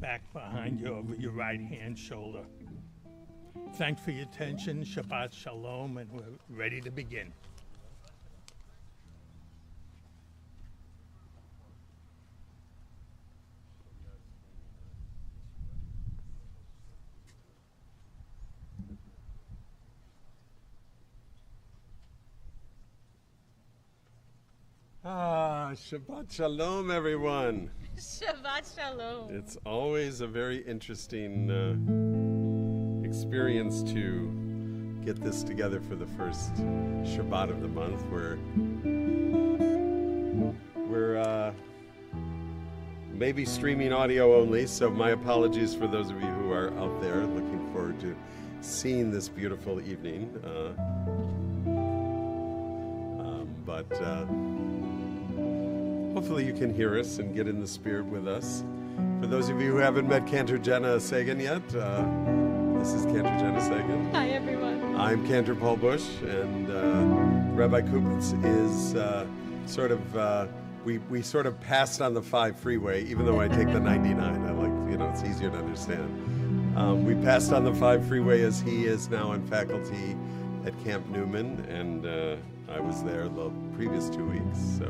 back behind you over your right hand shoulder. Thanks for your attention. Shabbat Shalom, and we're ready to begin. Shabbat Shalom, everyone. Shabbat Shalom. It's always a very interesting experience to get this together for the first Shabbat of the month. We're maybe streaming audio only, so my apologies for those of you who are out there looking forward to seeing this beautiful evening. But hopefully you can hear us and get in the spirit with us. For those of you who haven't met Cantor Jenna Sagan yet, this is Cantor Jenna Sagan. Hi, everyone. I'm Cantor Paul Bush, and Rabbi Kupitz is we sort of passed on the 5 freeway, even though I take the 99. I like, it's easier to understand. We passed on the 5 freeway as he is now on faculty at Camp Newman, and I was there the previous 2 weeks, so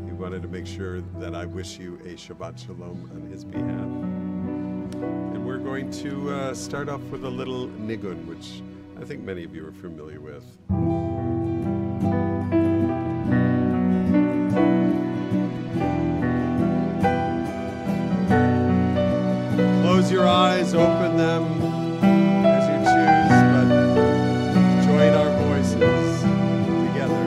he wanted to make sure that I wish you a Shabbat Shalom on his behalf. And we're going to start off with a little nigun, which I think many of you are familiar with. Close your eyes, open them as you choose, but join our voices together.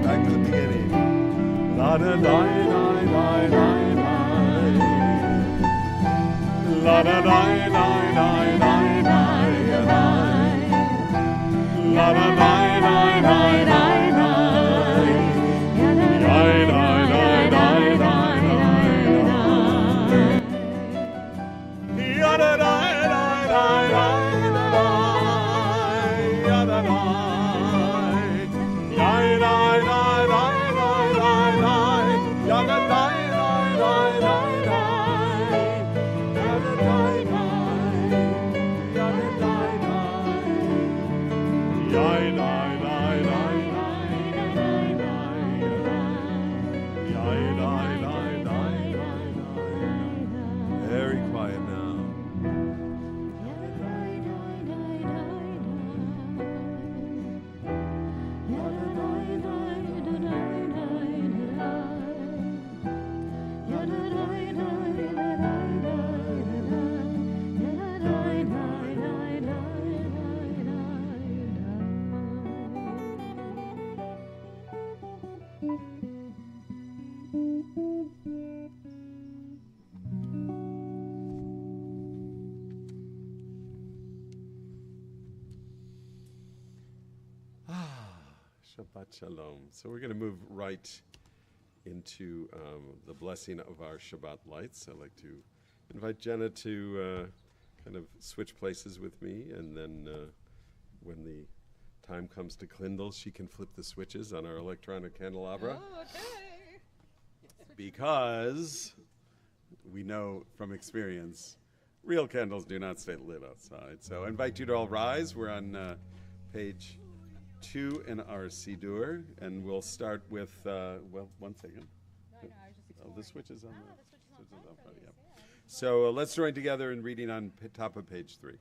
Back to the beginning. Very quiet now. Shabbat Shalom. So we're going to move right into the blessing of our Shabbat lights. I'd like to invite Jenna to kind of switch places with me, and then when the time comes to Klindel, she can flip the switches on our electronic candelabra. Oh, okay. Because we know from experience Real candles do not stay lit outside. So I invite you to all rise. We're on page 2 in our Siddur, and we'll start with, well, one second. Oh, the switch is on. Yeah. So let's join together in reading on top of page 3.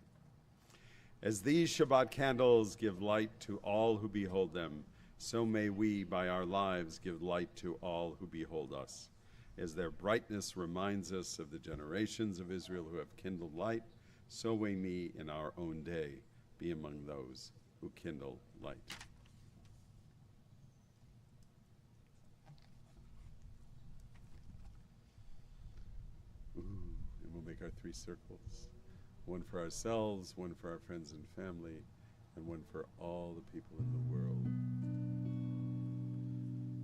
As these Shabbat candles give light to all who behold them, so may we, by our lives, give light to all who behold us. As their brightness reminds us of the generations of Israel who have kindled light, so may we in our own day be among those who kindle light. And we'll make our 3 circles. One for ourselves, one for our friends and family, and one for all the people in the world.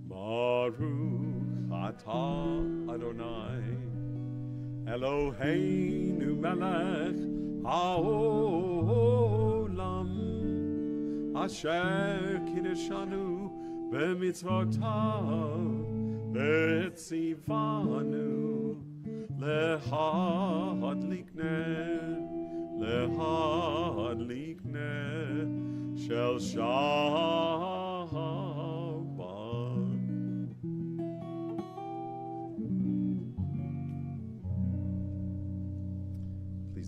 Baruch atah Adonai Eloheinu melech haolam asher kiddushanu b'mitzvotav v'tzivanu lehadlik ner shel Shabbat.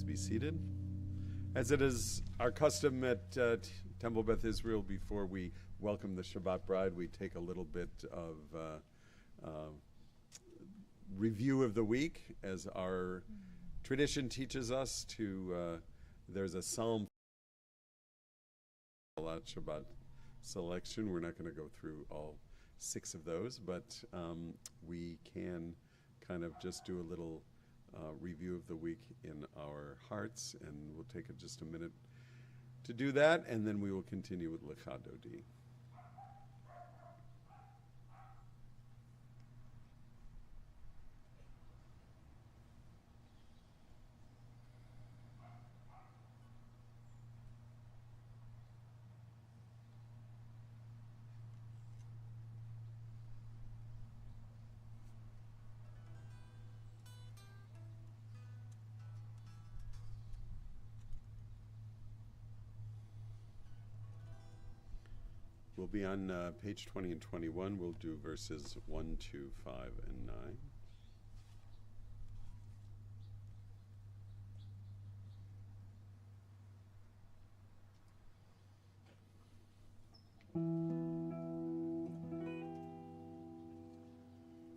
Be seated. As it is our custom at Temple Beth Israel, before we welcome the Shabbat bride, we take a little bit of review of the week, as our tradition teaches us to. There's a psalm Shabbat selection. We're not going to go through all 6 of those, but we can kind of just do a little review of the week in our hearts, and we'll take just a minute to do that, and then we will continue with Lecha Dodi. We'll be on page 20 and 21. We'll do verses 1, 2, 5, and 9.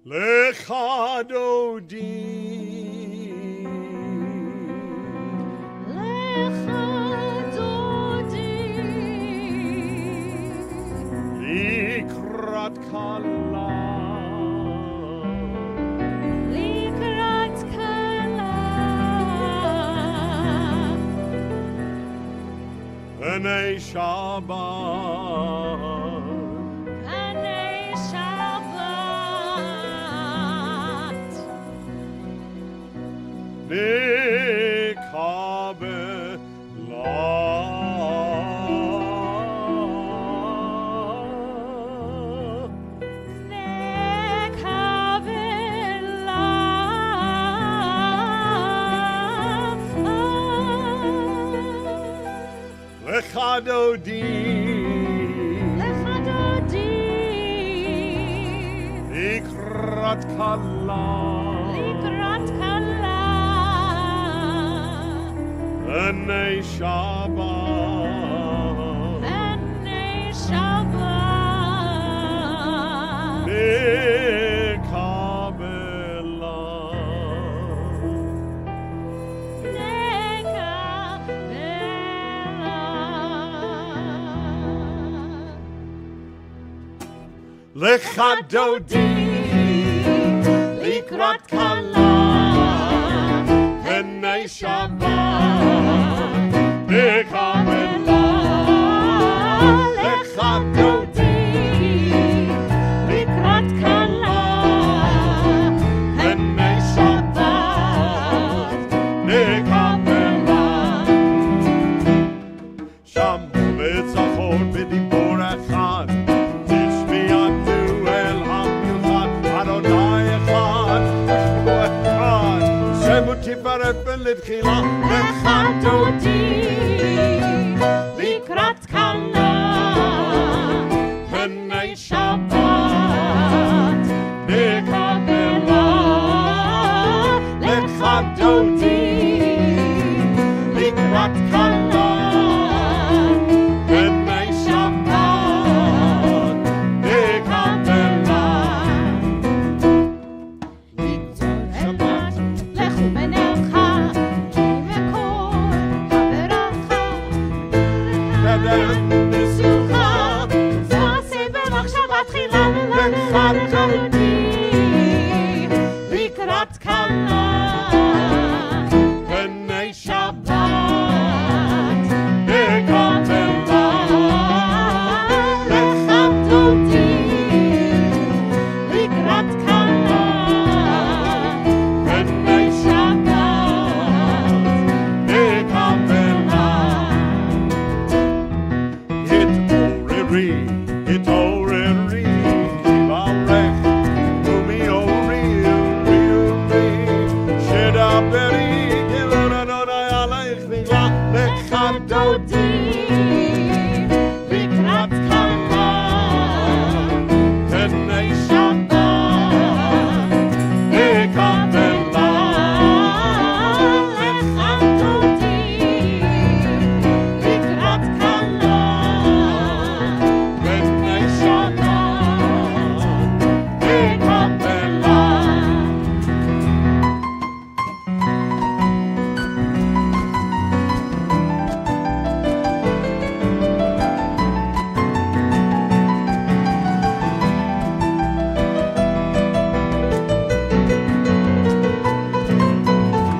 Lecha Dodi. Likrat kala Anei Shabbat Lecha Dodi. Likrat kala Anei Shabbat Lecha Dodi. Likrat kala Anei Shabbat Nekabela. Lecha Dodi. Likrat kala Anei Shabbat Nekabela. Shamu betzachon b'dibor echad Tiferet מצטרפת לתחילה לך דודי לקראת קלה פני שבת נקבלה לך דודי לקראת קלה פני שבת נקבלה לגזור שבת לך ובנך נשוכה תעשה במחשבה תחילה לך דודי לקראת קלה פני שבת נקבלה לך דודי לקראת קלה פני שבת נקבלה התעוררי, כברך, ומי אורי, שדברי, כבוד אדוני עלייך נגלה, לך דודי לקראת קלה פני שבת נקבלה לך דודי לקראת קלה פני שבת נקבלה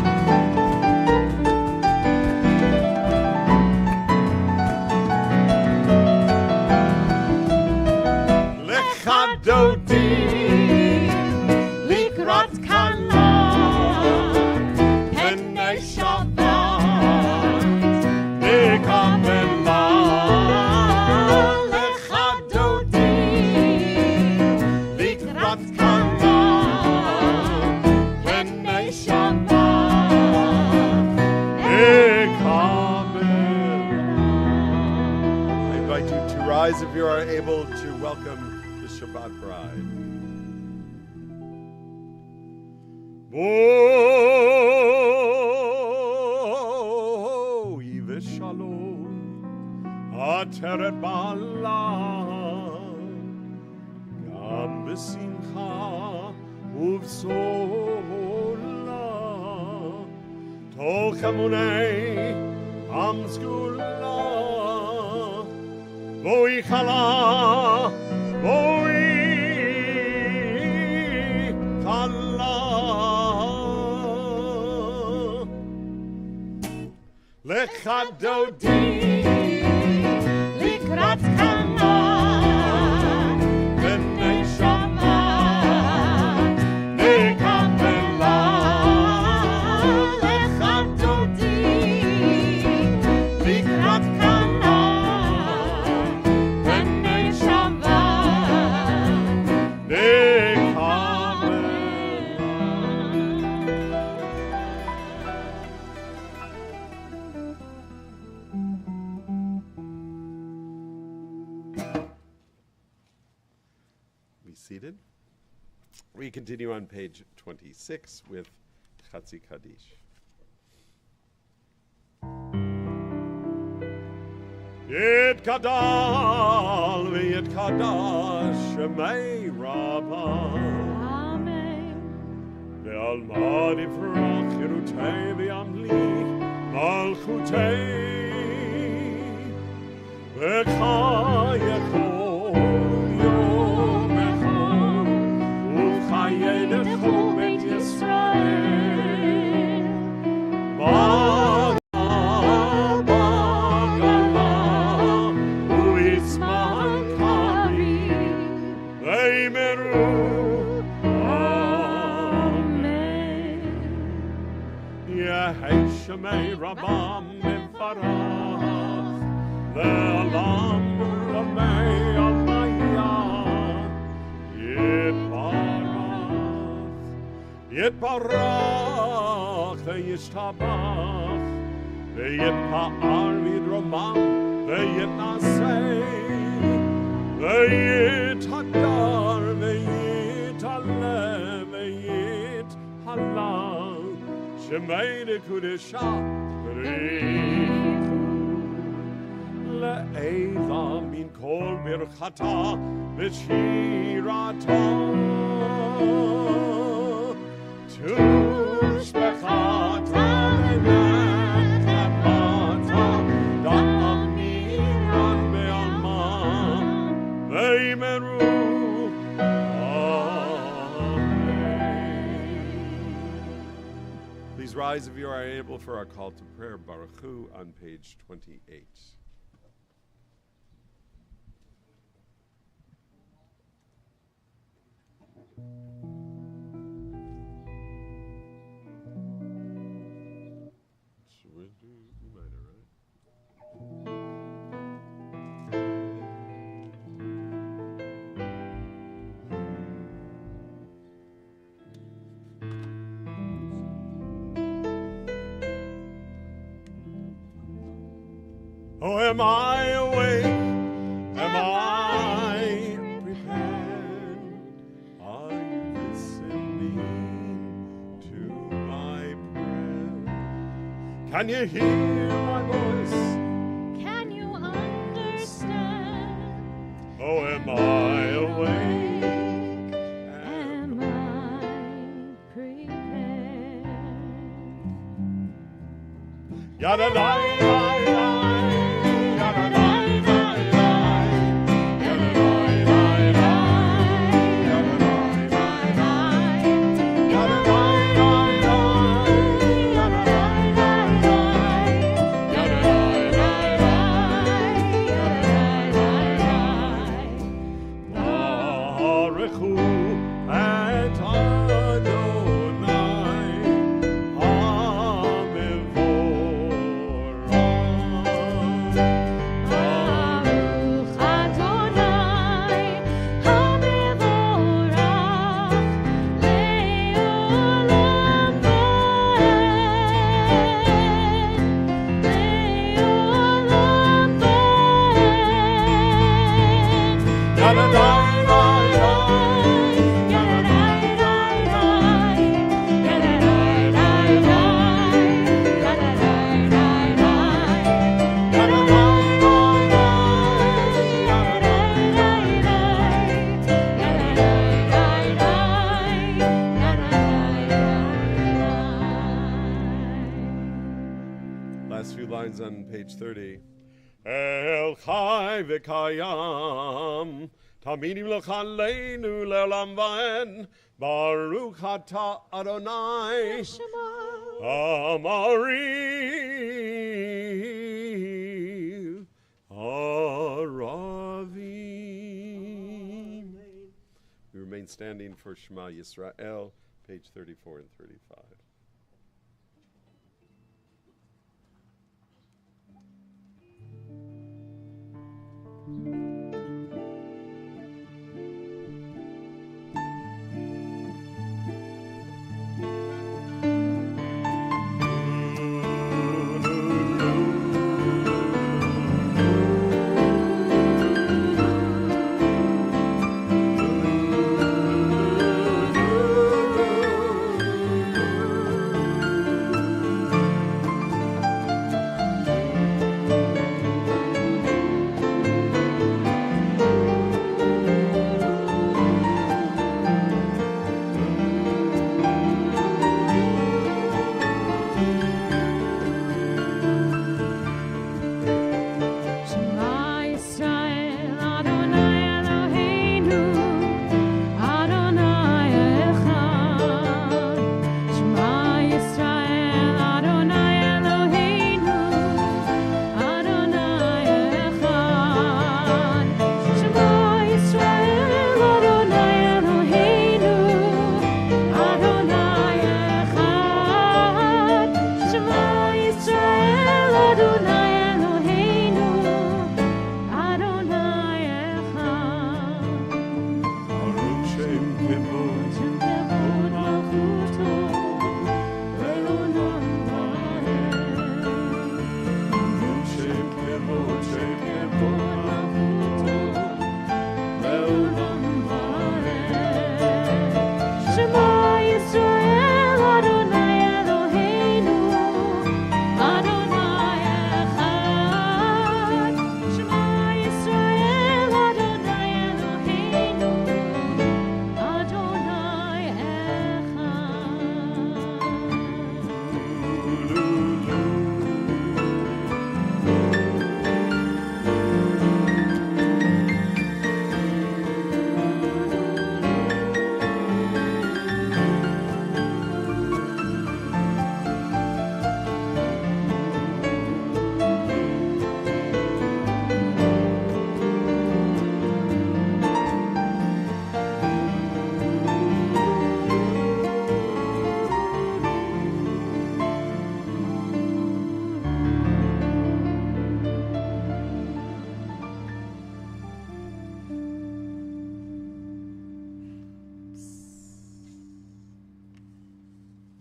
לך דודי, לקראת קלה פני שבת נקבלה. לך דודי לקראת קלה פני שבת I invite you to rise if you are able to welcome the Shabbat bride. Erev Shalom, Ateret Bala, Gam B'Simcha Uv'Sola, Tol Chamunei Am Sgula, Voi Chala, Voi Chala, Lecha Dodi, לקראת קלה B'nei שבת נקבלה לך דודי לקראת קלה פני שבת Be seated. We continue on page 26 with Chatzi Kaddish. Yit Kadal v'yit Kadash Shemei Rabbah אמן Ve'alma Yifrach Yerutei v'yamlich Malchutei V'chayechol Yom Echol U'chayedechu Bet Yisrael Bagala U'isman Kari V'yimeru אמן Yehei Shemei Rabbam Mefarach Ve'alam Ulamei Almayah Yitbarach יתברך וישתבח ויתפאר ויתרומם ויתנשא ויתהדר ויתעלה ויתהלל שמי לקודשה בריחו לעילה מן כל ברכתה ושירתה תושבחתה ונחמתה דאמירן בעלמם ויאמרו Amen. Please rise if you are able for our call to prayer. Baruch Hu on page 28. Oh, am I awake? Am I prepared? Are you listening to my prayer? Can you hear my voice? Can you understand? Oh, am I awake? Am I prepared? Yada da da. Last few lines on page 30. El Chai V'Kayam Tamidim L'Chaleinu Le'olam V'en Baruch Ata Adonai Amari Aravim. We remain standing for Shema Yisrael, page 34 and 35.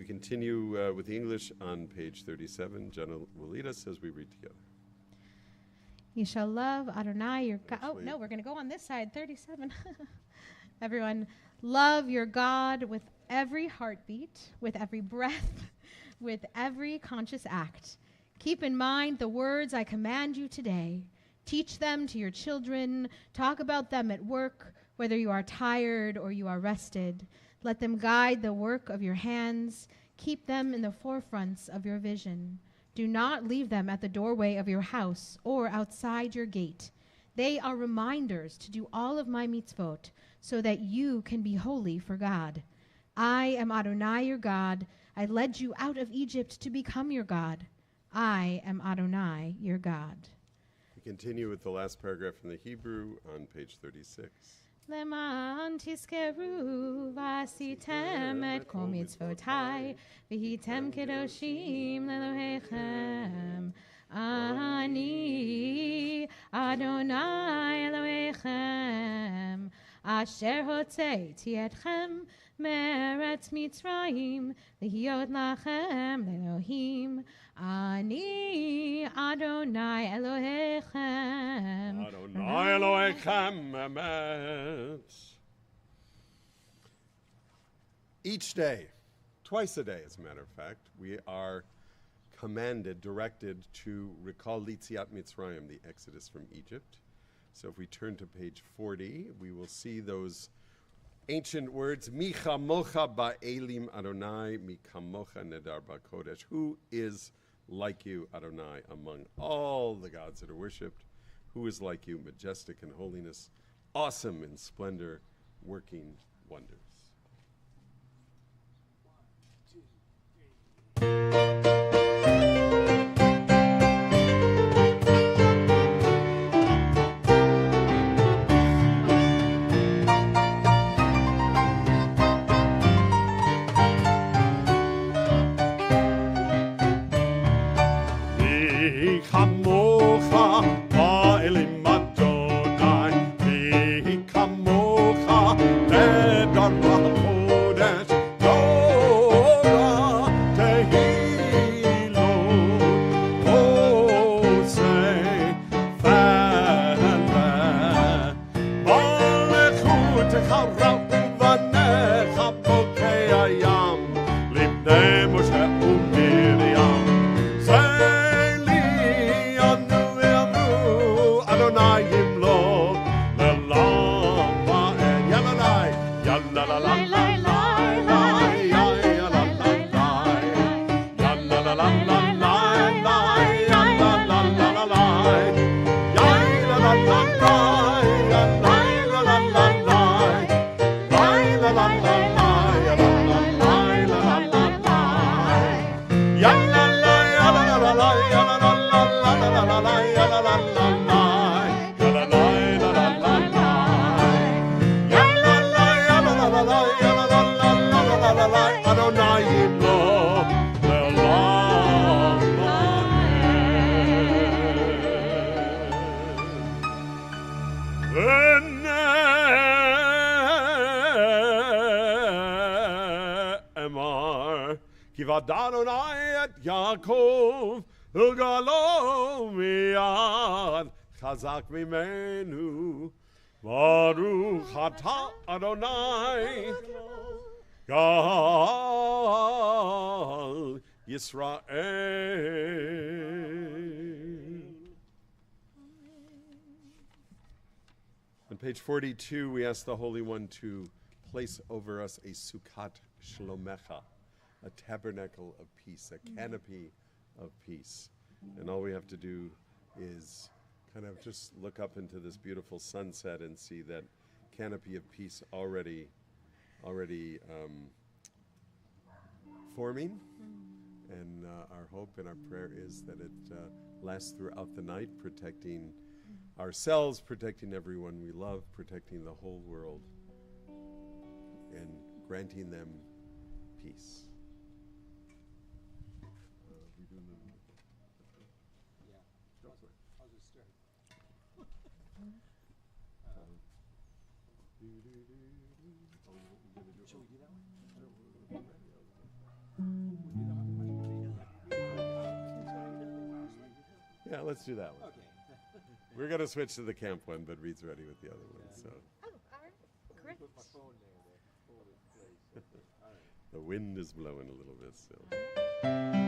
We continue with the English on page 37. Jenna will lead us as we read together. You shall love Adonai your God. Oh, Actually- no, we're going to go on this side, 37. Everyone, love your God with every heartbeat, with every breath, with every conscious act. Keep in mind the words I command you today. Teach them to your children. Talk about them at work, whether you are tired or you are rested. Let them guide the work of your hands. Keep them in the forefronts of your vision. Do not leave them at the doorway of your house or outside your gate. They are reminders to do all of my mitzvot so that you can be holy for God. I am Adonai your God. I led you out of Egypt to become your God. I am Adonai your God. We continue with the last paragraph in the Hebrew on page 36. למען תזכרו ועשיתם את כל מצוותיי והייתם קדושים לאלוהיכם. אני אדוני אלוהיכם אשר הוצאתי אתכם מארץ מצרים להיות לכם לאלוהים. אני אדוני אלוהיכם. Adonai Elohechem Emet. Each day, twice a day as a matter of fact, we are commanded, directed to recall Litziat Mitzrayim, the Exodus from Egypt. So if we turn to page 40, we will see those ancient words, Mi chamocha ba'elim Adonai, mi kamocha nedar ba'kodesh. Who is like you, Adonai, among all the gods that are worshipped? Who is like you, majestic in holiness, awesome in splendor, working wonders? Mi chamocha ba'elim Adonai, mi kamocha nedar ba'kodesh, Torah tehilot, osei v'eleh, malechutecha ra'u v'necha bokei hayam, libnei Moshe u'Miriam. Adonai Yimlo, Lelam Ba'en, Yalalai, Yalalalai, Adonai et Yaakov ugalo miyad chazak mimenu Baruch atah Adonai Gal Yisrael. On page 42, we ask the Holy One to place over us a Sukkot Shlomecha, a tabernacle of peace, a canopy of peace. And all we have to do is kind of just look up into this beautiful sunset and see that canopy of peace already forming. And our hope and our prayer is that it lasts throughout the night, protecting ourselves, protecting everyone we love, protecting the whole world, and granting them peace. Should we do that one? let's do that one. We're going to switch to the camp one, but Reed's ready with the other one. So Oh, all right. Great. the wind is blowing a little bit still.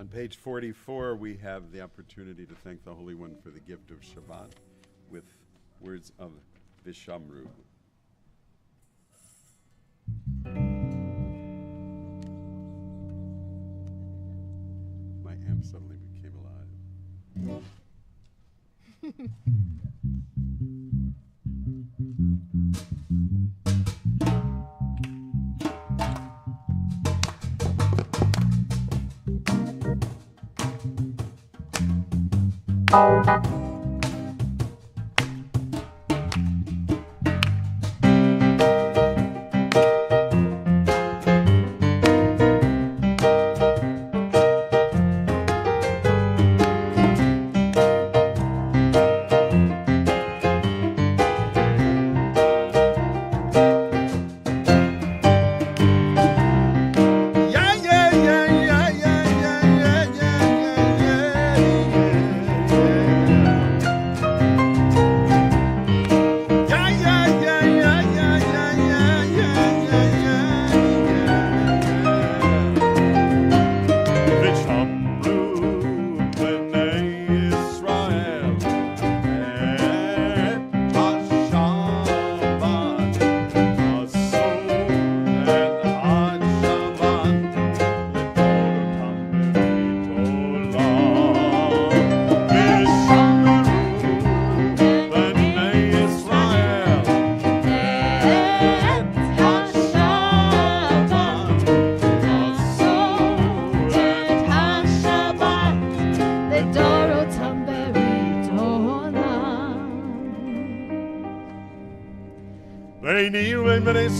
On page 44, we have the opportunity to thank the Holy One for the gift of Shabbat with words of Vishamru. My amp suddenly became alive.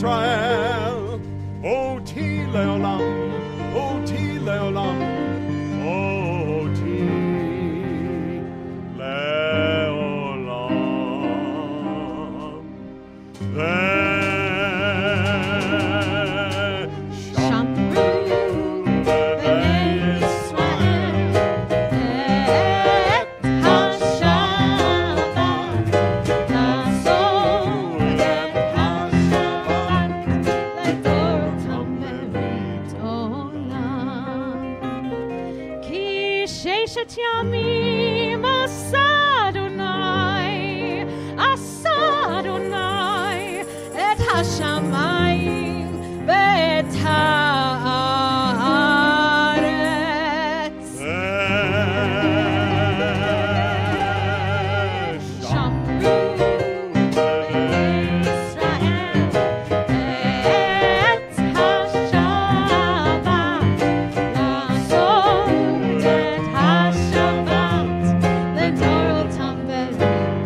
Israel, Oti Leolam, Oti Leolam, Oti Leolam. ששת ימים עשה אדוני את השמיים ואת הארץ. שמעו ישראל את השבת, לעשות את השבת לדורותם ולעולם.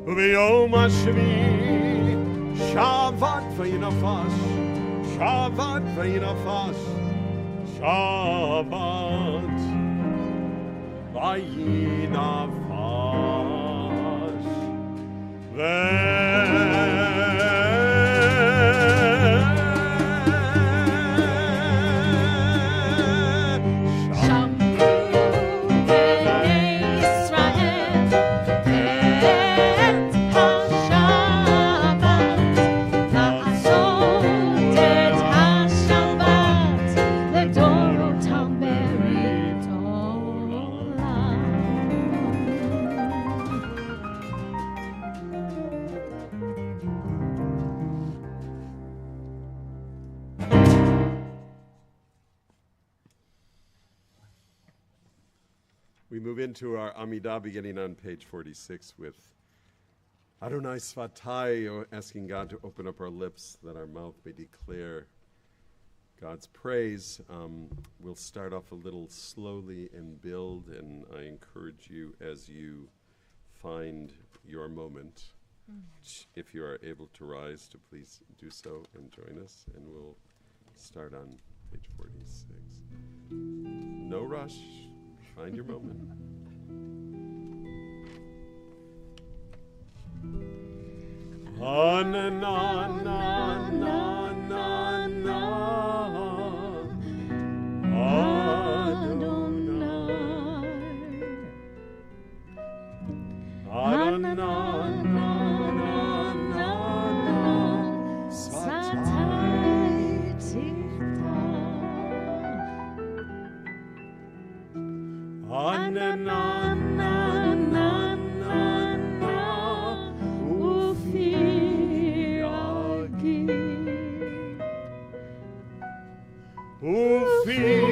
וביום השביעי שבת וינפש, שבת וינפש, שבת וינפש. We move into our Amidah beginning on page 46 with Adonai Svatai, asking God to open up our lips that our mouth may declare God's praise. We'll start off a little slowly and build, and I encourage you as you find your moment, if you are able to rise, to please do so and join us, and we'll start on page 46. No rush. Find your moment. Na na na na na na. Adonai. Ufiyagi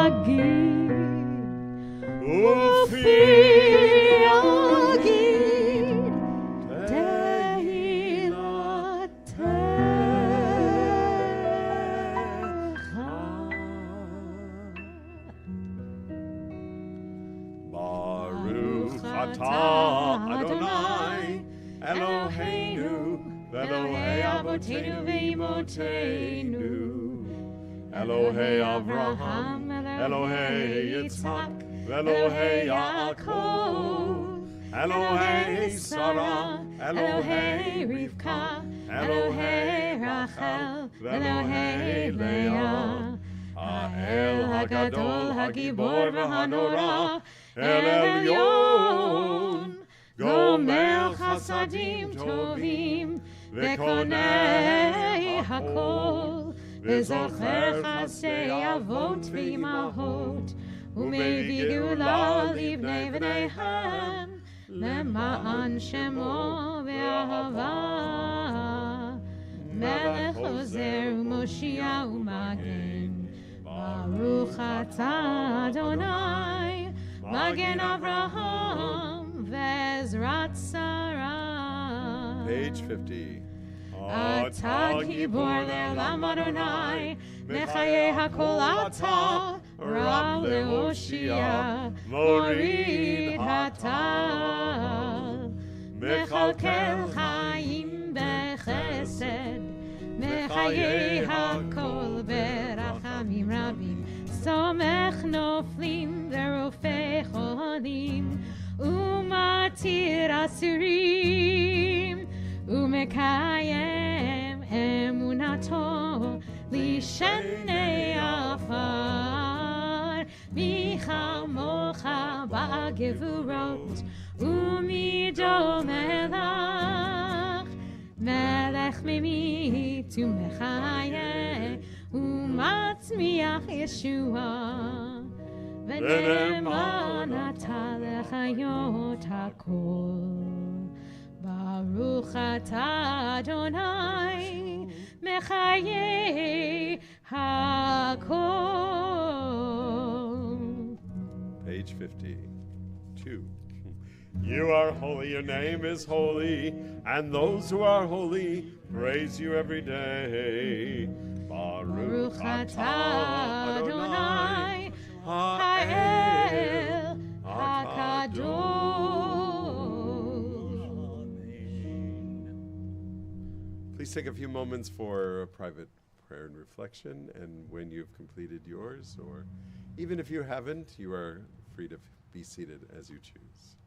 agid Ufi agid Baruch atah Adonai Eloheinu Elohei Avotenu v'Imotenu Elohei Avraham Elohei Yitzhak Elohei Yaakov Elohei Sarah Elohei Rivka Elohei Rachel Elohei Leah Ha'el Hagadol Hagibor V'Hanora El Elyon Gomer Chasadim Tovim V'Konei Hakol V'Zocher Chasdei Avot V'Imahot U'Mevei Geula Livnei V'neihem Lema'an Shemo V'Ahava Melech Ozer U'Moshia U'Magen Baruch Atah Adonai Magen Avraham Ve'ezrat Sarah. Page 50. Atah Gibor Le'olam Adonai Mechaye HaKol Atah Rav Le'Oshia Morid Hatah Mechalkel Chaim Bechesed Mechaye HaKol Berachamim Rabim Somech Noflim Verofei Cholim Umatir Asurim Umekayem Emunato Lishenei Afar Michamocha Ba'gevurot Umidol Melach Melech Mimit Umechayeh Umatzmiach Yeshua V'ne'eman Atah Lechayot HaKol Baruch Atah Adonai Mechaye HaKol. Page 52. You are holy, your name is holy, and those who are holy praise you every day. Baruch Atah Adonai Ha'el HaKadosh. Please take a few moments for a private prayer and reflection, and when you've completed yours, or even if you haven't, you are free to be seated as you choose.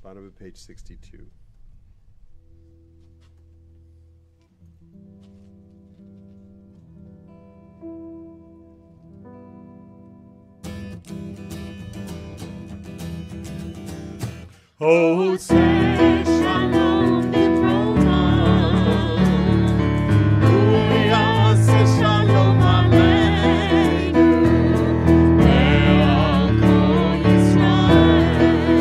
Bottom of page 62. Oh, say shalom Pomona. Say shalom Aleinu. Ve'al kol Yisrael.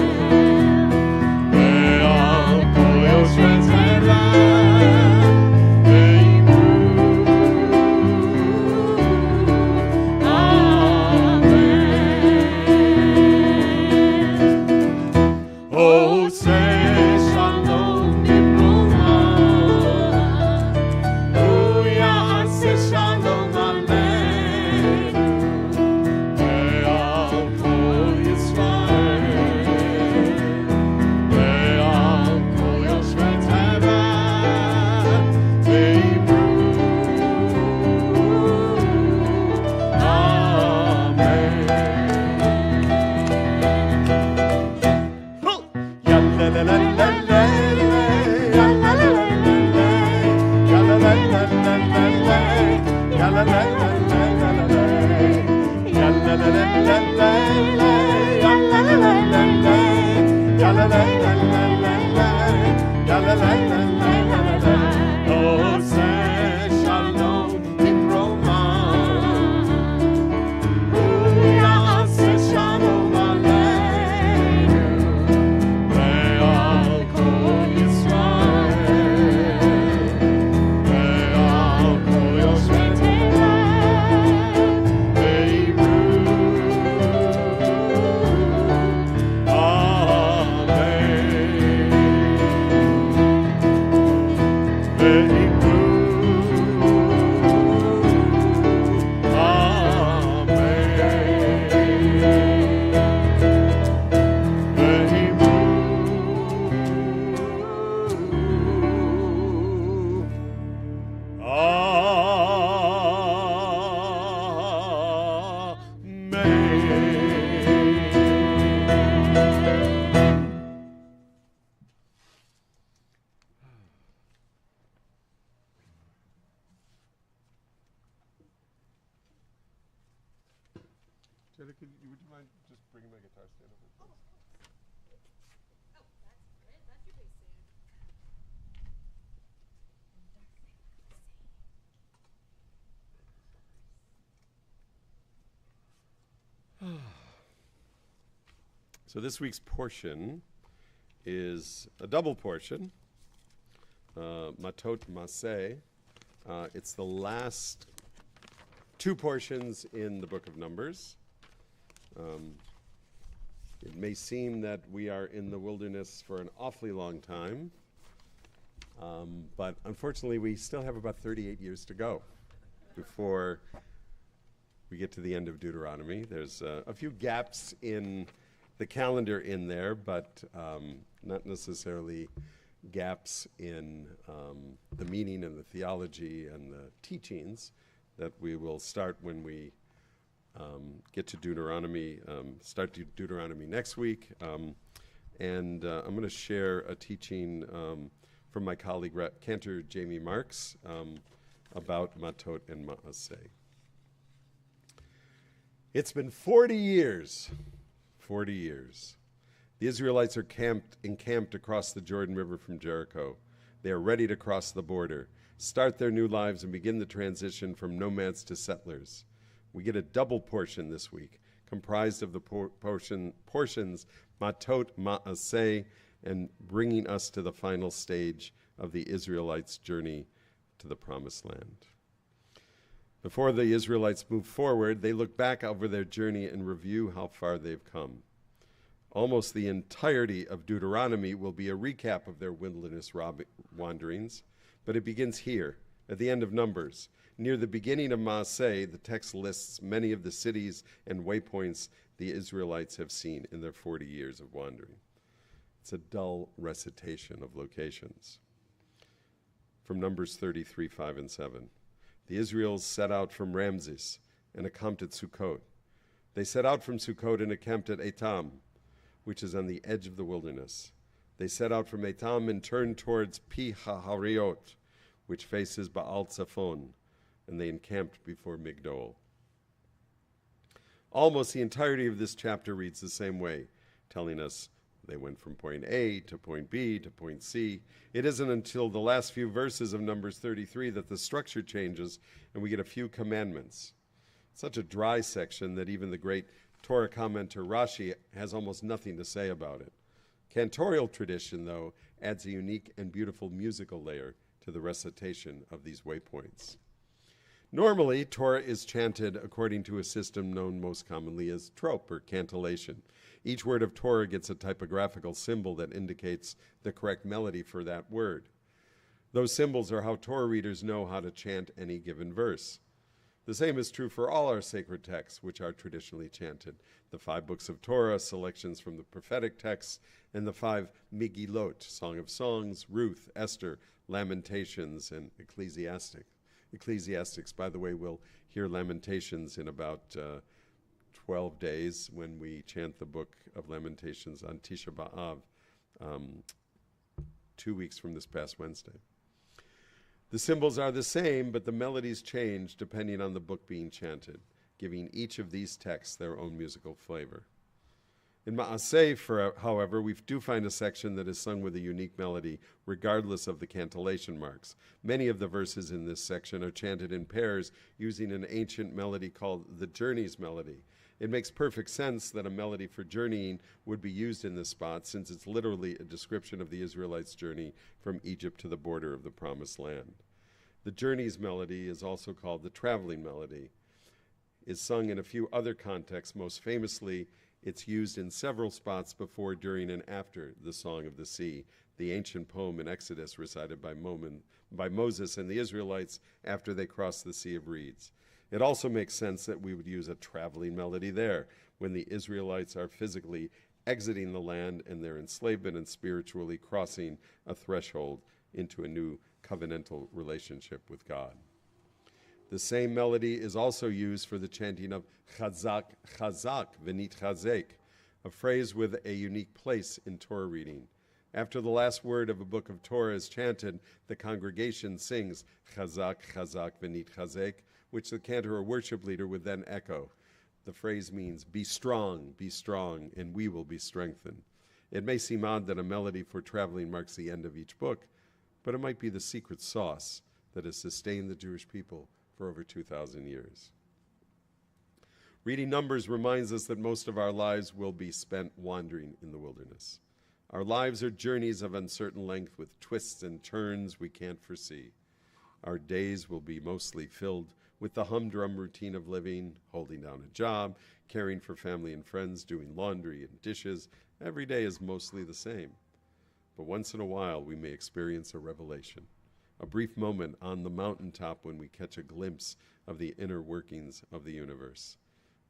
Ve'al kol Yoshvet Erev. Ve'imru. Amen. Oh, say Jenna, would you mind just bringing my guitar stand over? So this week's portion is a double portion, Matot Maseh. It's the last two portions in the book of Numbers. It may seem that we are in the wilderness for an awfully long time, but unfortunately we still have about 38 years to go before we get to the end of Deuteronomy. There's a few gaps in the calendar in there, but not necessarily gaps in the meaning and the theology and the teachings that we will start when we get to Deuteronomy, start Deuteronomy next week. And I'm going to share a teaching from my colleague, Cantor Jamie Marks, about Matot and Maaseh. It's been 40 years. 40 years. The Israelites are encamped across the Jordan River from Jericho. They are ready to cross the border, start their new lives, and begin the transition from nomads to settlers. We get a double portion this week, comprised of the portions Matot Maaseh, and bringing us to the final stage of the Israelites' journey to the Promised Land. Before the Israelites move forward, they look back over their journey and review how far they've come. Almost the entirety of Deuteronomy will be a recap of their wilderness wanderings, but it begins here, at the end of Numbers. Near the beginning of Maaseh, the text lists many of the cities and waypoints the Israelites have seen in their 40 years of wandering. It's a dull recitation of locations. From Numbers 33, 5 and 7. The Israelites set out from Ramses and encamped at Sukkot. They set out from Sukkot and encamped at Etam, which is on the edge of the wilderness. They set out from Etam and turned towards Pi Hahariot, which faces Baal Tzafon, and they encamped before Migdol. Almost the entirety of this chapter reads the same way, telling us they went from point A to point B to point C. It isn't until the last few verses of Numbers 33 that the structure changes and we get a few commandments. Such a dry section that even the great Torah commentator Rashi has almost nothing to say about it. Cantorial tradition, though, adds a unique and beautiful musical layer to the recitation of these waypoints. Normally, Torah is chanted according to a system known most commonly as trope or cantillation. Each word of Torah gets a typographical symbol that indicates the correct melody for that word. Those symbols are how Torah readers know how to chant any given verse. The same is true for all our sacred texts, which are traditionally chanted. The 5 books of Torah, selections from the prophetic texts, and the 5 Megillot, Song of Songs, Ruth, Esther, Lamentations, and Ecclesiastics. By the way, we'll hear Lamentations in about 12 days when we chant the book of Lamentations on Tisha B'Av, 2 weeks from this past Wednesday. The symbols are the same, but the melodies change depending on the book being chanted, giving each of these texts their own musical flavor. In Maaseh, however, we do find a section that is sung with a unique melody, regardless of the cantillation marks. Many of the verses in this section are chanted in pairs using an ancient melody called the Journey's Melody. It makes perfect sense that a melody for journeying would be used in this spot, since it's literally a description of the Israelites' journey from Egypt to the border of the Promised Land. The Journey's Melody is also called the Traveling Melody. It's sung in a few other contexts. Most famously, it's used in several spots before, during, and after the Song of the Sea the ancient poem in Exodus recited by Moses and the Israelites after they crossed the Sea of Reeds. It also makes sense that we would use a traveling melody there when the Israelites are physically exiting the land and their enslavement and spiritually crossing a threshold into a new covenantal relationship with God. The same melody is also used for the chanting of Chazak, Chazak, V'nit Chazek, a phrase with a unique place in Torah reading. After the last word of a book of Torah is chanted, the congregation sings Chazak, Chazak, V'nit Chazek, which the cantor or worship leader would then echo. The phrase means, be strong, and we will be strengthened. It may seem odd that a melody for traveling marks the end of each book, but it might be the secret sauce that has sustained the Jewish people for over 2,000 years. Reading Numbers reminds us that most of our lives will be spent wandering in the wilderness. Our lives are journeys of uncertain length with twists and turns we can't foresee. Our days will be mostly filled with the humdrum routine of living, holding down a job, caring for family and friends, doing laundry and dishes. Every day is mostly the same. But once in a while, we may experience a revelation, a brief moment on the mountaintop when we catch a glimpse of the inner workings of the universe.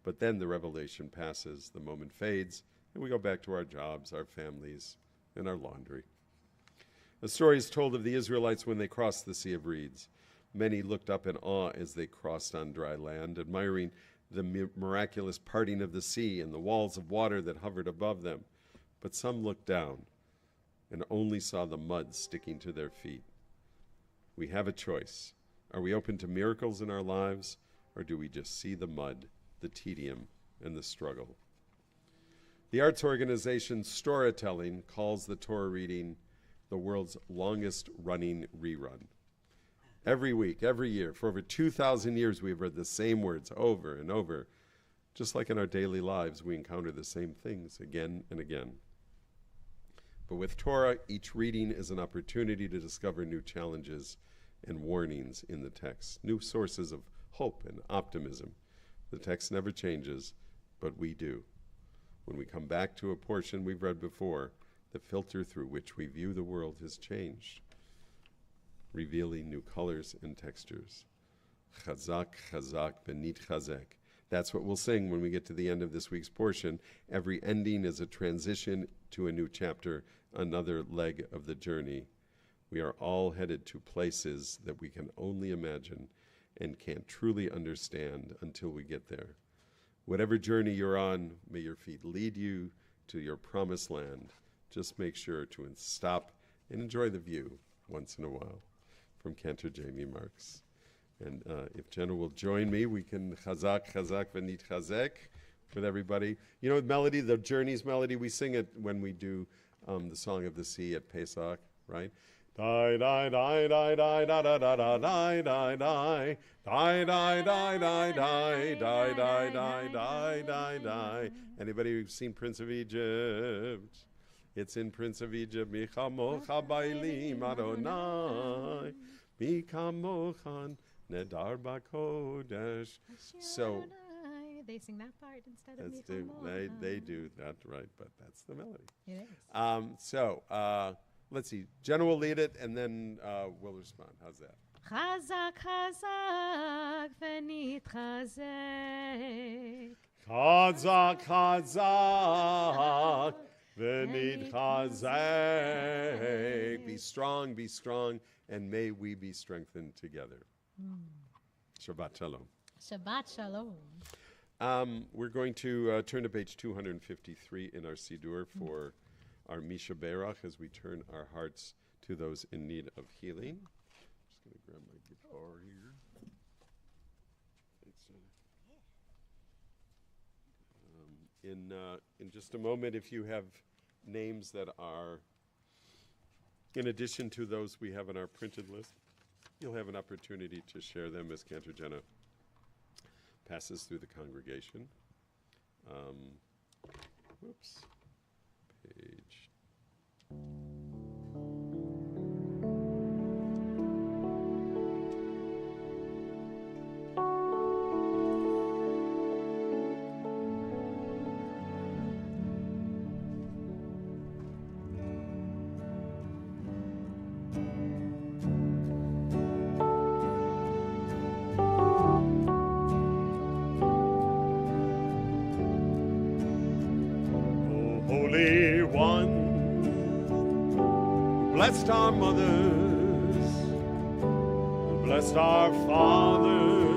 But then the revelation passes, the moment fades, and we go back to our jobs, our families, and our laundry. A story is told of the Israelites when they crossed the Sea of Reeds. Many looked up in awe as they crossed on dry land, admiring the miraculous parting of the sea and the walls of water that hovered above them. But some looked down and only saw the mud sticking to their feet. We have a choice. Are we open to miracles in our lives, or do we just see the mud, the tedium, and the struggle? The arts organization Storytelling calls the Torah reading the world's longest running rerun. Every week, every year, for over 2,000 years, we've read the same words over and over. Just like in our daily lives, we encounter the same things again and again. But with Torah, each reading is an opportunity to discover new challenges and warnings in the text, new sources of hope and optimism. The text never changes, but we do. When we come back to a portion we've read before, the filter through which we view the world has changed, revealing new colors and textures. Chazak, chazak, v'nit chazek. That's what we'll sing when we get to the end of this week's portion. Every ending is a transition to a new chapter, another leg of the journey. We are all headed to places that we can only imagine and can't truly understand until we get there. Whatever journey you're on, may your feet lead you to your promised land. Just make sure to stop and enjoy the view once in a while. From Cantor Jamie Marks. And if Jenna will join me, we can chazak, chazak, v'nit chazek with everybody. You know, melody, the Journey's melody, we sing it when we do the Song of the Sea at Pesach, right? Die, die, die, die, die, da, da, da, da, die, die, die, die, die, die, die, die, die, die, die, die, die, die. Anybody who's seen Prince of Egypt? It's in Prince of Egypt. Mi chamocha bailim Adonai, mi kamochan nedar bakodesh. So they sing that part instead of they do that right, but that's the melody. It is. Let's see. Jenna will lead it, and then we'll respond. How's that? Chazak, chazak, v'nit chazek. Chazak, chazak, v'nit chazek. Be strong, and may we be strengthened together. Shabbat Shalom. Shabbat Shalom. We're going to turn to page 253 in our Siddur for our Misha Berach as we turn our hearts to those in need of healing. Just going to grab my guitar here. In just a moment, if you have names that are in addition to those we have on our printed list, you'll have an opportunity to share them as Cantor Jenna passes through the congregation. Whoops. Page. blessed our mothers, blessed our fathers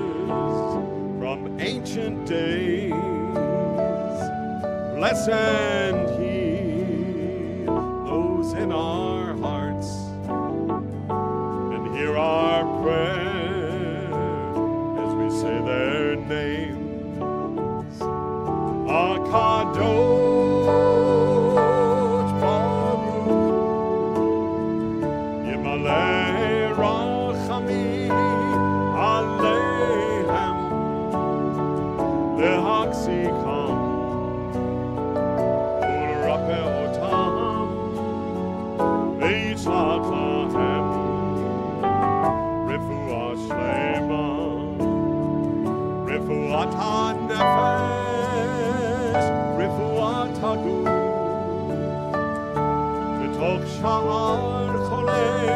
from ancient days. Bless and heal those in our hearts, and hear our prayer as we say their names. Akadosh Baruch Yimalei Rachamim Aleihem Lehaxikam Ulrape Otam Veishlach Lahem Refuah Shlema Refuat HaNefesh Refuat HaGuf B'toch Sha'ar Cholei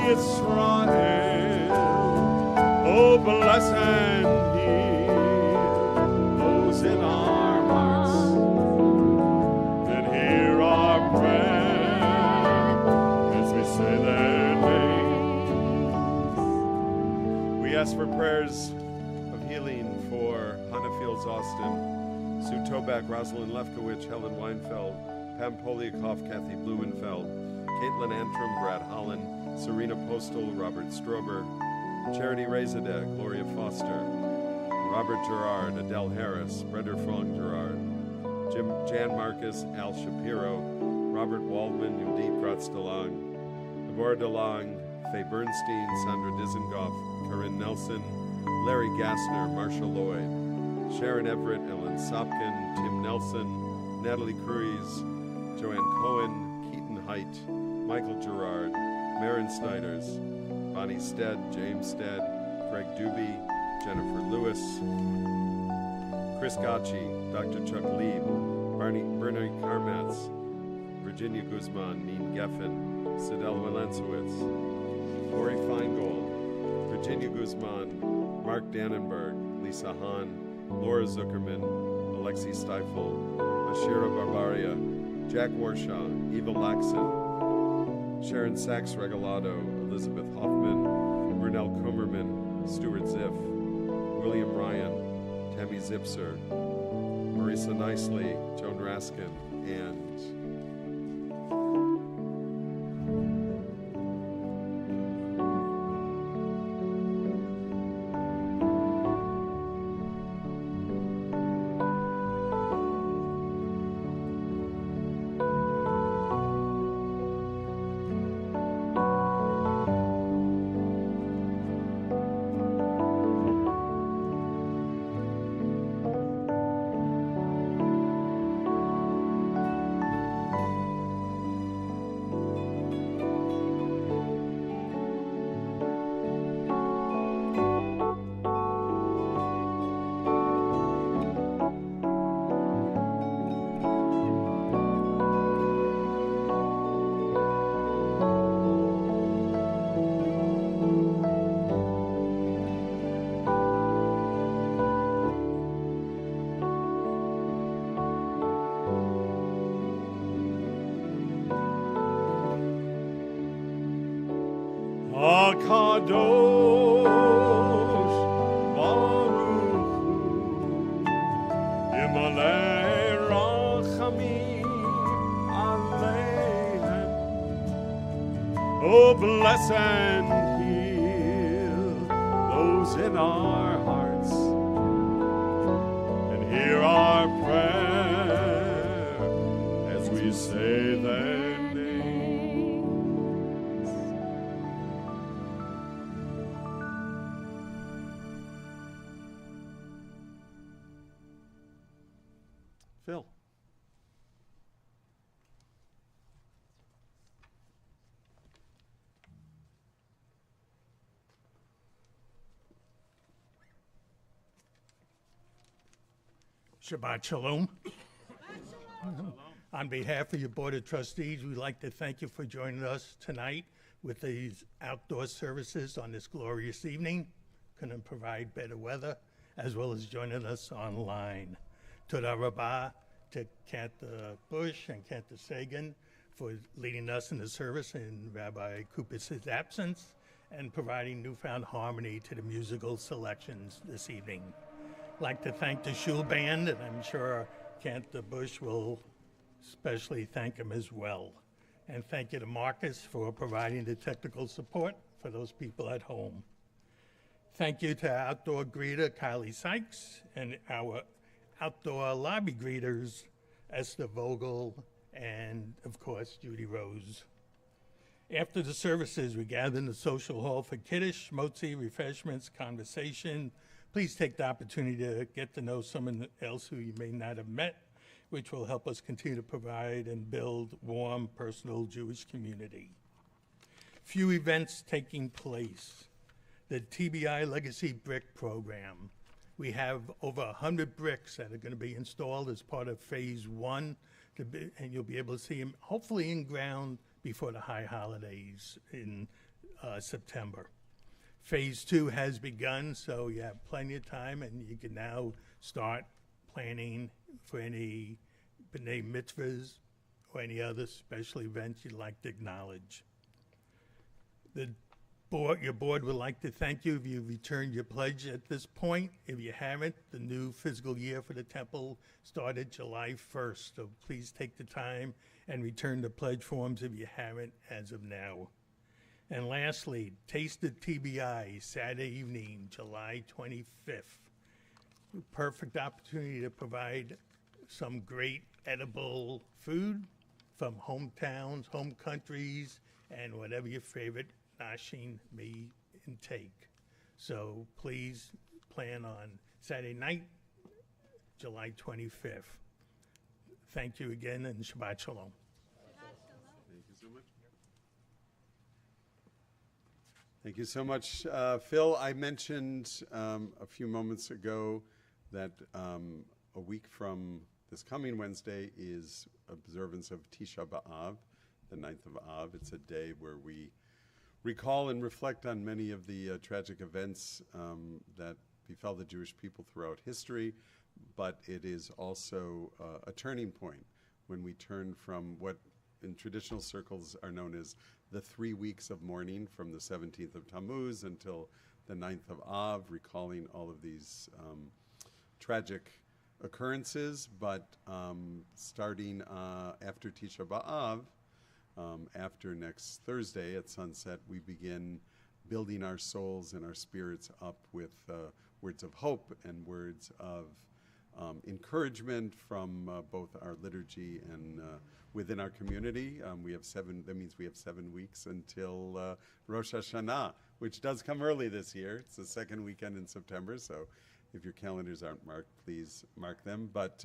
Yisrael. Oh, bless and heal those in our hearts, and hear our prayer as we say their names. We ask for prayers of healing for Hannah Fields Austin, Sue Toback, Rosalind Lefkowitz, Helen Weinfeld, Pam Poliakoff, Kathy Blumenfeld, Caitlin Antrim, Brad Holland, Serena Postal, Robert Strober, Charity Razadeh, Gloria Foster, Robert Gerard, Adele Harris, Brenda Frank Gerard, Jan Marcus, Al Shapiro, Robert Waldman, Yudit Gratz DeLong, Deborah DeLong, Faye Bernstein, Sandra Dizengoff, Corinne Nelson, Larry Gassner, Marsha Lloyd, Sharon Everett, Ellen Sopkin, Tim Nelson, Natalie Cruz, Joanne Cohen, Keaton Height, Michael Gerard, Marin Snyders, Bonnie Stead, James Stead, Greg Doobie, Jennifer Lewis, Chris Gacci, Dr. Chuck Lieb, Bernard Karmatz, Virginia Guzman, Neen Geffen, Sidel Walensowitz, Lori Feingold, Virginia Guzman, Mark Dannenberg, Lisa Hahn, Laura Zuckerman, Alexi Steifel, Ashira Barbaria, Jack Warshaw, Eva Laxon, Sharon Sachs Regalado, Elizabeth Hoffman, Brunel Kummerman, Stuart Ziff, William Ryan, Tammy Zipser, Marisa Nicely, Joan Raskin, and Kadosh Baruch Yimalei Rachamim Aleihem. Oh, bless and heal those in our hearts, and hear our prayer as we say their Phil. Shabbat Shalom. On behalf of your Board of Trustees, we'd like to thank you for joining us tonight with these outdoor services on this glorious evening. Couldn't provide better weather, as well as joining us online. Toda Rabbah to Kent Bush and Kent Sagan for leading us in the service in Rabbi Kupis' absence and providing newfound harmony to the musical selections this evening. I'd like to thank the Shul Band, and I'm sure Cantor Bush will especially thank him as well. And thank you to Marcus for providing the technical support for those people at home. Thank you to our outdoor greeter, Kylie Sykes, and our outdoor lobby greeters, Esther Vogel, and, of course, Judy Rose. After the services, we gather in the social hall for kiddush, motzi, refreshments, conversation. Please take the opportunity to get to know someone else who you may not have met, which will help us continue to provide and build warm, personal Jewish community. Few events taking place. The TBI Legacy Brick Program. We have over 100 bricks that are going to be installed as part of Phase 1, and you'll be able to see them hopefully in ground before the high holidays in September. Phase 2 has begun, so you have plenty of time, and you can now start planning for any B'nai Mitzvahs or any other special events you'd like to acknowledge. Your board would like to thank you if you've returned your pledge at this point. If you haven't, the new fiscal year for the temple started July 1st, so please take the time and return the pledge forms if you haven't as of now. And lastly, Taste of TBI, Saturday evening, July 25th. Perfect opportunity to provide some great edible food from hometowns, home countries, and whatever your favorite Nashing may intake. So please plan on Saturday night, July 25th. Thank you again, and Shabbat Shalom. Thank you so much. Thank you so much, Phil. I mentioned a few moments ago that a week from this coming Wednesday is observance of Tisha B'Av, the 9th of Av. It's a day where we recall and reflect on many of the tragic events that befell the Jewish people throughout history, but it is also a turning point when we turn from what in traditional circles are known as the 3 weeks of mourning from the 17th of Tammuz until the 9th of Av, recalling all of these tragic occurrences, but starting after Tisha B'Av, after next Thursday at sunset, we begin building our souls and our spirits up with words of hope and words of encouragement from both our liturgy and within our community. That means we have 7 weeks until Rosh Hashanah, which does come early this year. It's the second weekend in September, so if your calendars aren't marked, please mark them. But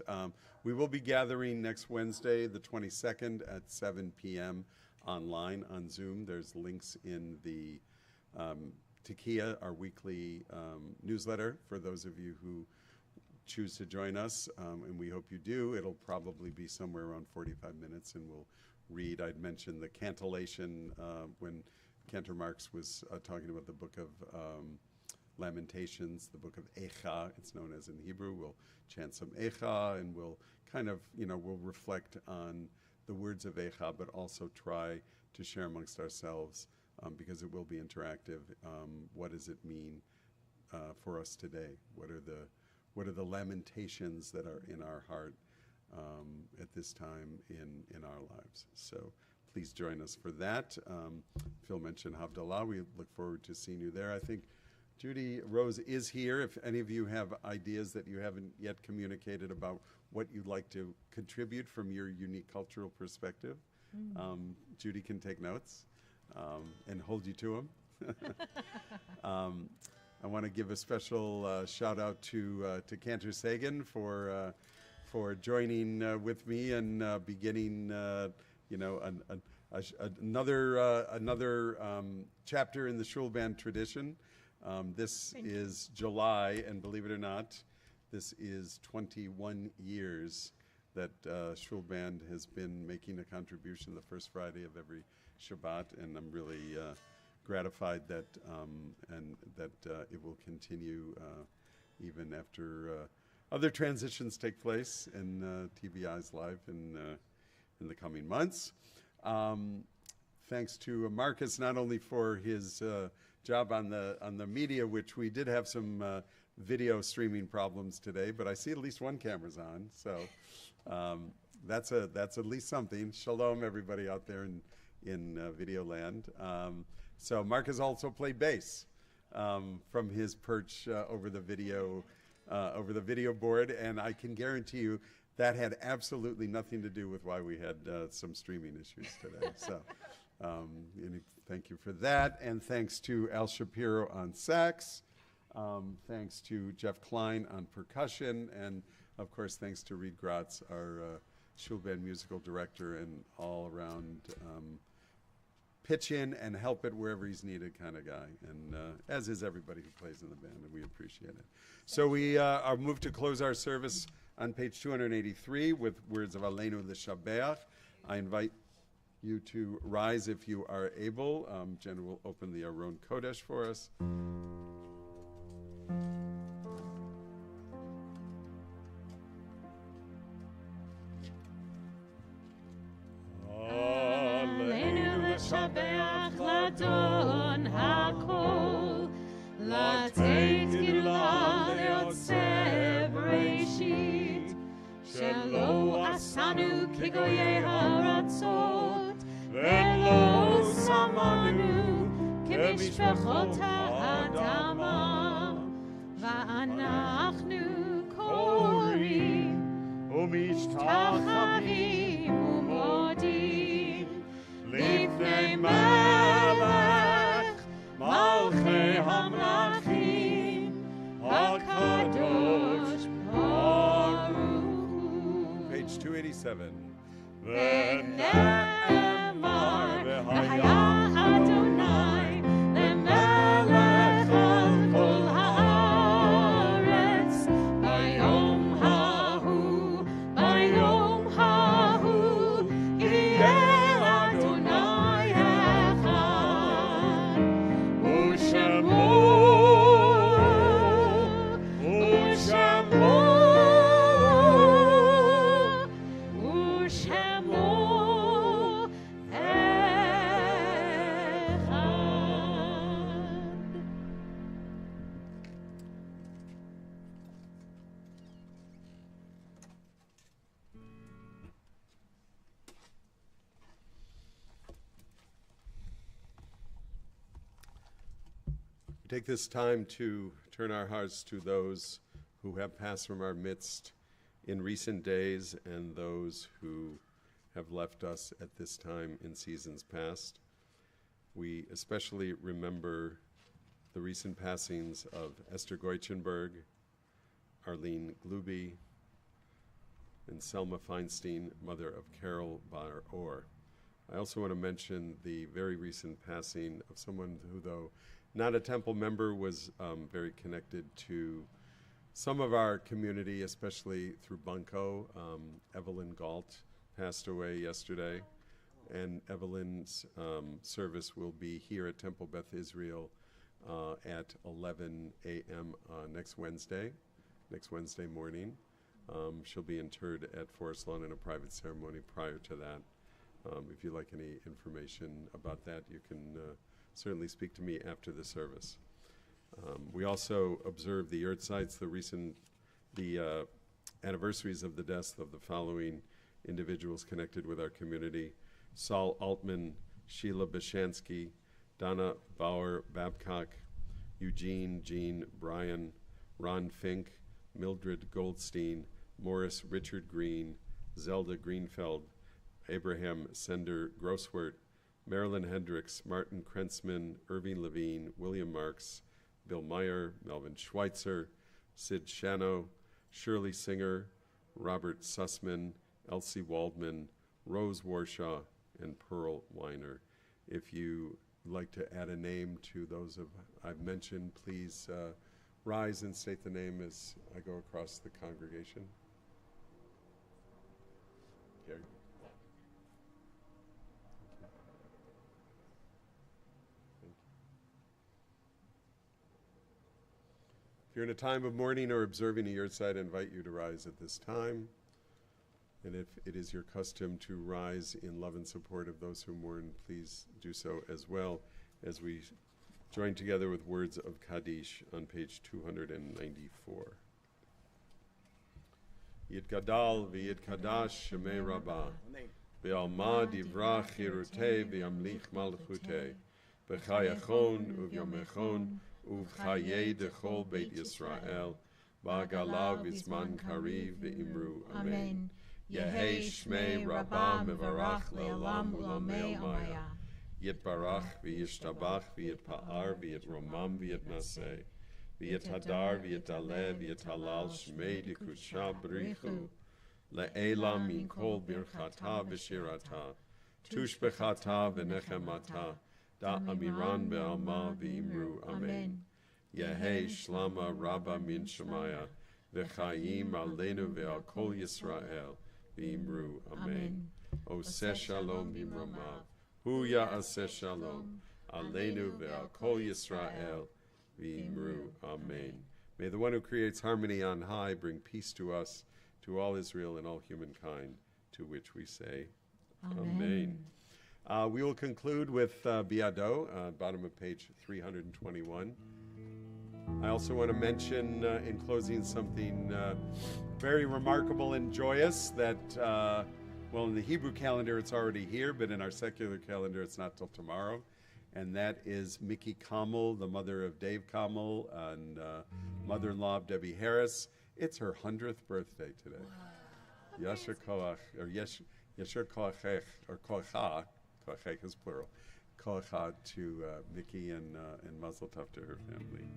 we will be gathering next Wednesday, the 22nd, at 7 p.m. online on Zoom. There's links in the Tekiah, our weekly newsletter, for those of you who choose to join us, and we hope you do. It'll probably be somewhere around 45 minutes, and we'll read. I'd mentioned the cantillation when Cantor Marx was talking about the book of Lamentations, the book of Echa, it's known as in Hebrew. We'll chant some Echa, and we'll kind of, we'll reflect on the words of Echa, but also try to share amongst ourselves, because it will be interactive. What does it mean for us today? What are the lamentations that are in our heart at this time in our lives? So please join us for that. Phil mentioned Havdalah. We look forward to seeing you there. I think Judy Rose is here. If any of you have ideas that you haven't yet communicated about what you'd like to contribute from your unique cultural perspective, Judy can take notes and hold you to them. I want to give a special shout out to Cantor Sagan for joining with me and beginning, another chapter in the Shul Band tradition. This is July, and believe it or not, this is 21 years that Shul Band has been making a contribution the first Friday of every Shabbat, and I'm really gratified that it will continue even after other transitions take place in TBI's life in the coming months. Thanks to Marcus, not only for his job on the media, which we did have some video streaming problems today, but I see at least one camera's on, so that's at least something. Shalom, everybody out there in video land. So Marcus also played bass from his perch over the video board, and I can guarantee you that had absolutely nothing to do with why we had some streaming issues today. So thank you for that, and thanks to Al Shapiro on sax. Thanks to Jeff Klein on percussion, and of course thanks to Reed Gratz, our Shul Band musical director and all-around pitch in and help it wherever he's needed kind of guy, and as is everybody who plays in the band, and we appreciate it. So we are moved to close our service on page 283 with words of Aleinu L'Shabeach. I invite you to rise if you are able. Jen will open the Aron Kodesh for us. לשבח לאדון הכל, לתת גדולה ליוצא בראשית, שלא עשנו כגויי הארצות, ולא שמנו כמשפחות האדמה, ואנחנו קוראים ומשתחווים ומודים לפני מלך מלכי המלכים הקדוש ברוך הוא. Page 287. ונאמר והיה אדוני למלך על כל הארץ ביום ההוא ביום ההוא יהיה אדוני אחד ושמו Take this time to turn our hearts to those who have passed from our midst in recent days and those who have left us at this time in seasons past. We especially remember the recent passings of Esther Goichenberg, Arlene Gluby, and Selma Feinstein, mother of Carol Bar Or. I also want to mention the very recent passing of someone who, though not a Temple member, was very connected to some of our community, especially through Bunko. Evelyn Galt passed away yesterday, and Evelyn's service will be here at Temple Beth Israel at 11 a.m. next Wednesday morning. She'll be interred at Forest Lawn in a private ceremony prior to that. If you'd like any information about that, you can certainly speak to me after the service. We also observed the Yurtzites, the anniversaries of the deaths of the following individuals connected with our community: Saul Altman, Sheila Bishansky, Donna Bauer Babcock, Eugene Jean Bryan, Ron Fink, Mildred Goldstein, Morris Richard Green, Zelda Greenfeld, Abraham Sender Grosswert, Marilyn Hendricks, Martin Krentzman, Irving Levine, William Marks, Bill Meyer, Melvin Schweitzer, Sid Shano, Shirley Singer, Robert Sussman, Elsie Waldman, Rose Warshaw, and Pearl Weiner. If you would like to add a name to those I've mentioned, please rise and state the name as I go across the congregation. Gary. If you're in a time of mourning or observing a yurtzeit, I invite you to rise at this time. And if it is your custom to rise in love and support of those who mourn, please do so as well as we join together with words of Kaddish on page 294. Yitgadal v'yitkadash shemei Rabbah, v'alma divrach chirutei v'yamlich malchutei, v'chayachon uvyomechon uvchayei dechol beit Yisrael, v'agalav v'zman kariv v'imru amen. Yehei shmei Rabbah mevarach le'olam u'lamei maya. Yitbarach v'yishtabach v'yitpa'ar v'yitromam v'yitnaseh. V'yitadar v'yitaleh v'yitalal shmei dikusha b'richu. Le'elam min kol birchata v'shirata. Tushbechata v'nechemata. Da amiran be'alma v'imru amen. Yehei shlama rabba min shemaya. V'chayim aleinu ve'al kol Yisrael. V'imru amen. Oseh shalom b'imromav. Hu ya'aseh shalom. Aleinu ve'al kol Yisrael. V'imru amen. May the one who creates harmony on high bring peace to us, to all Israel and all humankind, to which we say amen. We will conclude with Biado, bottom of page 321. I also want to mention in closing something very remarkable and joyous that, well, in the Hebrew calendar it's already here, but in our secular calendar it's not till tomorrow. And that is Mickey Kamal, the mother of Dave Kamal and mother-in-law of Debbie Harris. It's her 100th birthday today. Wow. Yasher Koach, or Yasher Koachech, or Koachah, Koachech is plural, Koachah to Mickey and Mazel Tov to her family.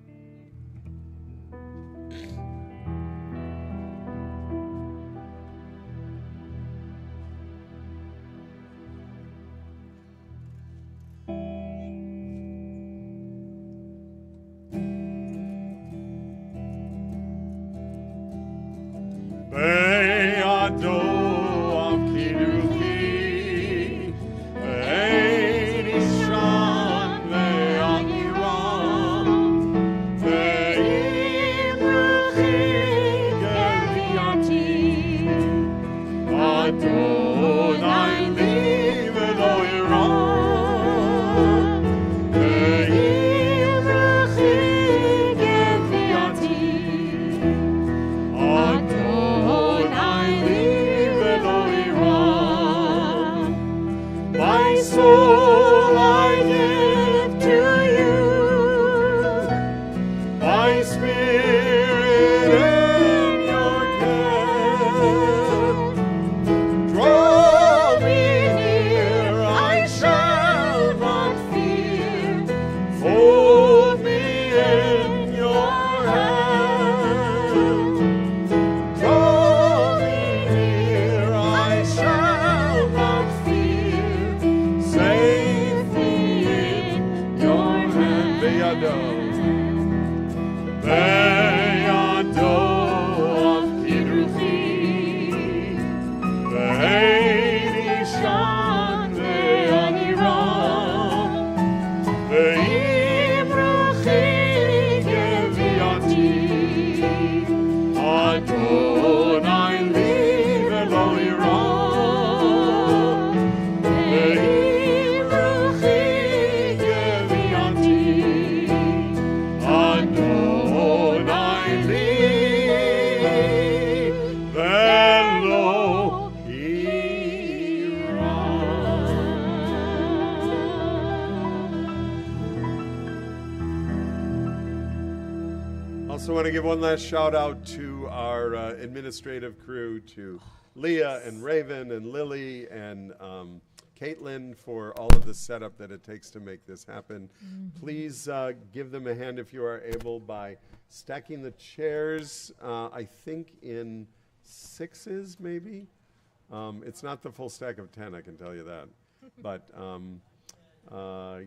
Also want to give one last shout out to our administrative crew, to Leah and Raven and Lily and Caitlin for all of the setup that it takes to make this happen. Please give them a hand if you are able by stacking the chairs, I think in 6s maybe. It's not the full stack of 10, I can tell you that. But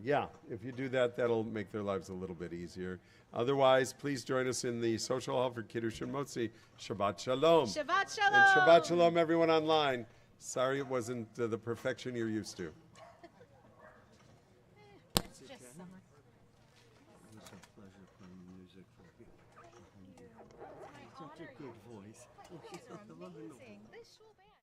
yeah, if you do that, that'll make their lives a little bit easier. Otherwise, please join us in the social hall for Kiddush and Motzi. Shabbat Shalom. Shabbat Shalom. And Shabbat Shalom, everyone online. Sorry it wasn't the perfection you're used to. It's just summer. It was a pleasure playing music for you. Such a good voice. You guys are amazing. This shul band.